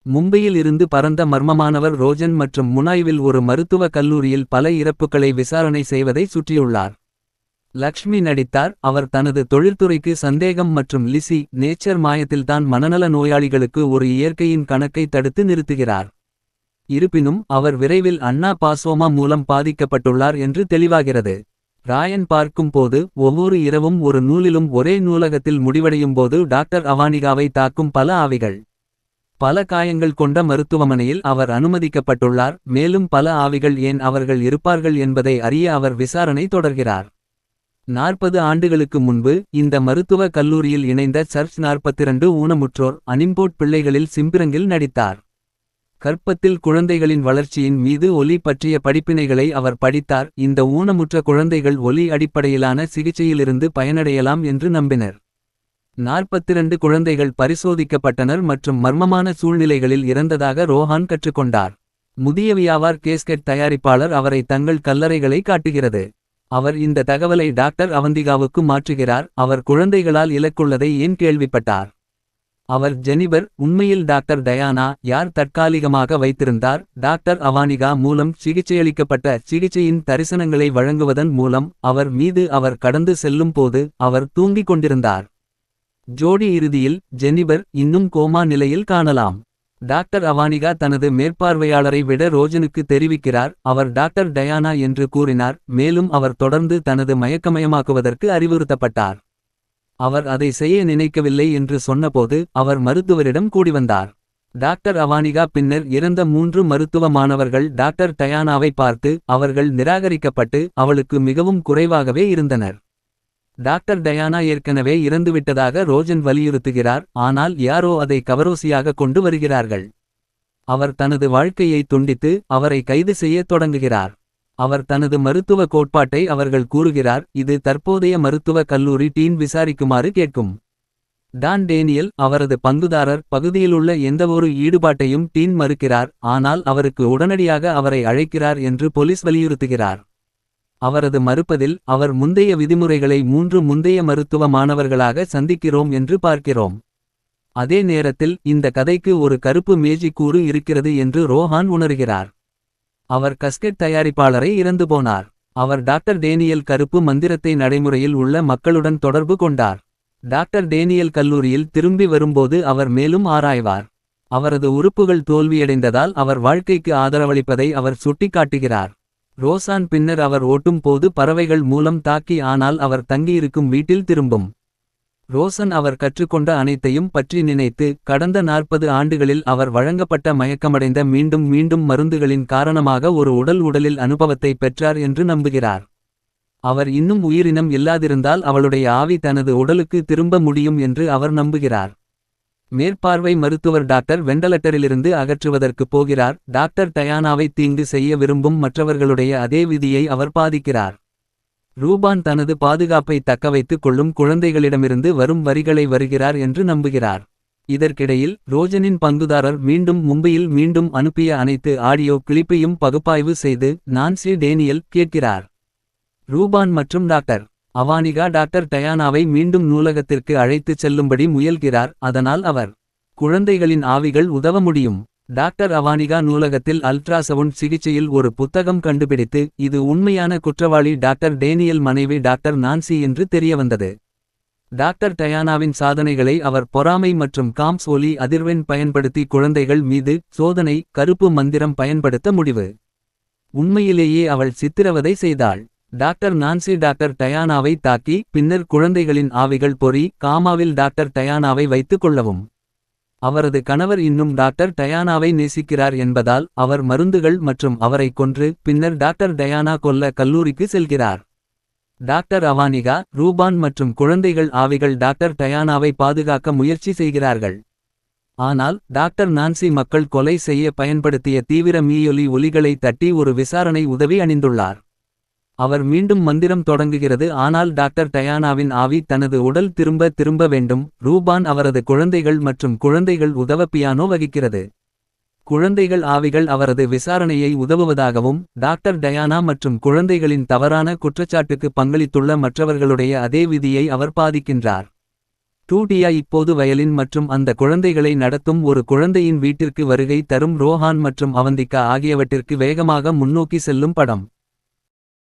மும்பையில் இருந்து பறந்த மர்மமானவர் ரோஜன் மற்றும் முனாய்வில் ஒரு மருத்துவ கல்லூரியில் பல இறப்புகளை விசாரணை செய்வதை சுற்றியுள்ளார். லக்ஷ்மி நடித்தார். அவர் தனது தொழில்துறைக்கு சந்தேகம் மற்றும் லிசி நேச்சர் மாயத்தில்தான் மனநல நோயாளிகளுக்கு ஒரு இயற்கையின் கணக்கை தடுத்து நிறுத்துகிறார். இருப்பினும் அவர் விரைவில் அண்ணா பாசோமா மூலம் பாதிக்கப்பட்டுள்ளார் என்று தெளிவாகிறது. ராயன் பார்க்கும் போது ஒவ்வொரு இரவும் ஒரு நூலிலும் ஒரே நூலகத்தில் முடிவடையும்போது டாக்டர் அவானிகாவை தாக்கும் பல ஆவிகள். பல காயங்கள் கொண்ட மருத்துவமனையில் அவர் அனுமதிக்கப்பட்டுள்ளார். மேலும் பல ஆவிகள் ஏன் அவர்கள் இருப்பார்கள் என்பதை அறிய அவர் விசாரணை தொடர்கிறார். 40 ஆண்டுகளுக்கு முன்பு இந்த மருத்துவ கல்லூரியில் இணைந்த சர்ச் 42 ஊனமுற்றோர் அனிம்போட் பிள்ளைகளில் சிம்பிரங்கில் நடித்தார். கர்ப்பத்தில் குழந்தைகளின் வளர்ச்சியின் மீது ஒலி பற்றிய படிப்பினைகளை அவர் படித்தார். இந்த ஊனமுற்ற குழந்தைகள் ஒலி அடிப்படையிலான சிகிச்சையிலிருந்து பயனடையலாம் என்று நம்பினர். 42 குழந்தைகள் பரிசோதிக்கப்பட்டனர் மற்றும் மர்மமான சூழ்நிலைகளில் இறந்ததாக ரோஹான் கற்றுக்கொண்டார். முதிய வியாபார் கேஸ்கெட் தயாரிப்பாளர் அவரை தங்கள் கல்லறைகளை காட்டுகிறது. அவர் இந்த தகவலை டாக்டர் அவந்திகாவுக்கு மாற்றுகிறார். அவர் குழந்தைகளால் இலக்குள்ளதை ஏன் கேள்விப்பட்டார். அவர் ஜெனிபர் உண்மையில் டாக்டர் டயானா யார் தற்காலிகமாக வைத்திருந்தார். டாக்டர் அவானிகா மூலம் சிகிச்சையளிக்கப்பட்ட சிகிச்சையின் தரிசனங்களை வழங்குவதன் மூலம் அவர் மீது அவர் கடந்து செல்லும் போது அவர் தூங்கிக் கொண்டிருந்தார். ஜோடி இறுதியில் ஜெனிபர் இன்னும் கோமா நிலையில் காணலாம். டாக்டர் அவானிகா தனது மேற்பார்வையாளரை விட ரோஜனுக்கு தெரிவிக்கிறார். அவர் டாக்டர் டயானா என்று கூறினார். மேலும் அவர் தொடர்ந்து தனது மயக்கமயமாக்குவதற்கு அறிவுறுத்தப்பட்டார். அவர் அதை செய்ய நினைக்கவில்லை என்று சொன்னபோது அவர் மருத்துவரிடம் கூடிவந்தார். டாக்டர் அவானிகா பின்னர் இறந்த 3 மருத்துவ மாணவர்கள் டாக்டர் டயானாவை பார்த்து அவர்கள் நிராகரிக்கப்பட்டு அவளுக்கு மிகவும் குறைவாகவே இருந்தனர். டாக்டர் டயானா ஏற்கனவே இறந்துவிட்டதாக ரோஜன் வலியுறுத்துகிறார். ஆனால் யாரோ அதை கவரோசியாக கொண்டு வருகிறார்கள். அவர் தனது வாழ்க்கையை துண்டித்து அவரை கைது செய்ய தொடங்குகிறார். அவர் தனது மருத்துவ கோட்பாட்டை அவர்கள் கூறுகிறார். இது தற்போதைய மருத்துவ கல்லூரி டீன் விசாரிக்குமாறு கேட்கும். டான் டேனியல் அவரது பங்குதாரர் பகுதியிலுள்ள எந்தவொரு ஈடுபாட்டையும் டீன் மறுக்கிறார். ஆனால் அவருக்கு உடனடியாக அவரை அழைக்கிறார் என்று போலீஸ் வலியுறுத்துகிறார். அவரது மறுப்பதில் அவர் முந்தைய விதிமுறைகளை 3 முந்தைய மருத்துவ மாணவர்களாக சந்திக்கிறோம் என்று பார்க்கிறோம். அதே நேரத்தில் இந்த கதைக்கு ஒரு கருப்பு மேஜிக் கூறு இருக்கிறது என்று ரோஹான் உணர்கிறார். அவர் கஸ்கெட் தயாரிப்பாளரை இறந்து போனார். அவர் டாக்டர் டேனியல் கருப்பு மந்திரத்தை நடைமுறையில் உள்ள மக்களுடன் தொடர்பு கொண்டார். டாக்டர் டேனியல் கல்லூரியில் திரும்பி வரும்போது அவர் மேலும் ஆராய்வார். அவரது உறுப்புகள் தோல்வியடைந்ததால் அவர் வாழ்க்கைக்கு ஆதரவளிப்பதை அவர் சுட்டிக்காட்டுகிறார். ரோசான் பின்னர் அவர் ஓட்டும் போது பறவைகள் மூலம் தாக்கி ஆனால் அவர் தங்கியிருக்கும் வீட்டில் திரும்பும். ரோசன் அவர் கற்றுக்கொண்ட அனைத்தையும் பற்றி நினைத்து கடந்த 40 ஆண்டுகளில் அவர் வழங்கப்பட்ட மயக்கமடைந்த மீண்டும் மீண்டும் மருந்துகளின் காரணமாக ஒரு உடலில் அனுபவத்தை பெற்றார் என்று நம்புகிறார். அவர் இன்னும் உயிரினம் இல்லாதிருந்தால் அவளுடைய ஆவி தனது உடலுக்கு திரும்ப முடியும் என்று அவர் நம்புகிறார். மேற்பார்வை மருத்துவர் டாக்டர் வெண்டலட்டரிலிருந்து அகற்றுவதற்கு போகிறார். டாக்டர் டயானாவை தீங்கு செய்ய விரும்பும் மற்றவர்களுடைய அதே விதியை அவர் பாதிக்கிறார். ரூபான் தனது பாதுகாப்பை தக்கவைத்துக் கொள்ளும் குழந்தைகளிடமிருந்து வரும் வரிகளை வருகிறார் என்று நம்புகிறார். இதற்கிடையில் ரோஜனின் பங்குதாரர் மீண்டும் மும்பையில் மீண்டும் அனுப்பிய அனைத்து ஆடியோ கிளிப்பையும் பகுப்பாய்வு செய்து நான்சி டேனியல் கேட்கிறார். ரூபான் மற்றும் டாக்டர் அவானிகா டாக்டர் டயானாவை மீண்டும் நூலகத்திற்கு அழைத்துச் செல்லும்படி முயல்கிறார். அதனால் அவர் குழந்தைகளின் ஆவிகள் உதவ முடியும். டாக்டர் அவானிகா நூலகத்தில் அல்ட்ராசவுண்ட் சிகிச்சையில் ஒரு புத்தகம் கண்டுபிடித்து இது உண்மையான குற்றவாளி டாக்டர் டேனியல் மனைவி டாக்டர் நான்சி என்று தெரியவந்தது. டாக்டர் டயானாவின் சாதனைகளை அவர் பொறாமை மற்றும் காம்ஸ் ஒலி அதிர்வெண் பயன்படுத்தி குழந்தைகள் மீது சோதனை கருப்பு மந்திரம் பயன்படுத்த முடிவு. உண்மையிலேயே அவள் சித்திரவதை செய்தாள். டாக்டர் நான்சி டாக்டர் டயானாவை தாக்கி பின்னர் குழந்தைகளின் ஆவிகள் பொறி காமாவில் டாக்டர் டயானாவை வைத்துக் கொள்ளவும். அவரது கணவர் இன்னும் டாக்டர் டயானாவை நேசிக்கிறார் என்பதால் அவர் மருந்துகள் மற்றும் அவரை கொன்று பின்னர் டாக்டர் டயானா கொல்ல கல்லூரிக்கு செல்கிறார். டாக்டர் அவானிகா ரூபான் மற்றும் குழந்தைகள் ஆவிகள் டாக்டர் டயானாவை பாதுகாக்க முயற்சி செய்கிறார்கள். ஆனால் டாக்டர் நான்சி மக்கள் கொலை செய்ய பயன்படுத்திய தீவிர மீயொலி ஒலிகளை தட்டி ஒரு விசாரணை உதவி அணிந்துள்ளார். அவர் மீண்டும் மந்திரம் தொடங்குகிறது. ஆனால் டாக்டர் டயானாவின் ஆவி தனது உடல் திரும்ப வேண்டும். ரூபான் அவரது குழந்தைகள் மற்றும் குழந்தைகள் உதவ பியானோ வகிக்கிறது. குழந்தைகள் ஆவிகள் அவரது விசாரணையை உதவுவதாகவும் டாக்டர் டயானா மற்றும் குழந்தைகளின் தவறான குற்றச்சாட்டுக்கு பங்களித்துள்ள மற்றவர்களுடைய அதே விதியை அவர் பாதிக்கின்றார். டூடியா இப்போது வயலின் மற்றும் அந்த குழந்தைகளை நடத்தும் ஒரு குழந்தையின் வீட்டிற்கு வருகை தரும் ரோஹான் மற்றும் அவந்திகா ஆகியவற்றிற்கு வேகமாக முன்னோக்கி செல்லும் படம்.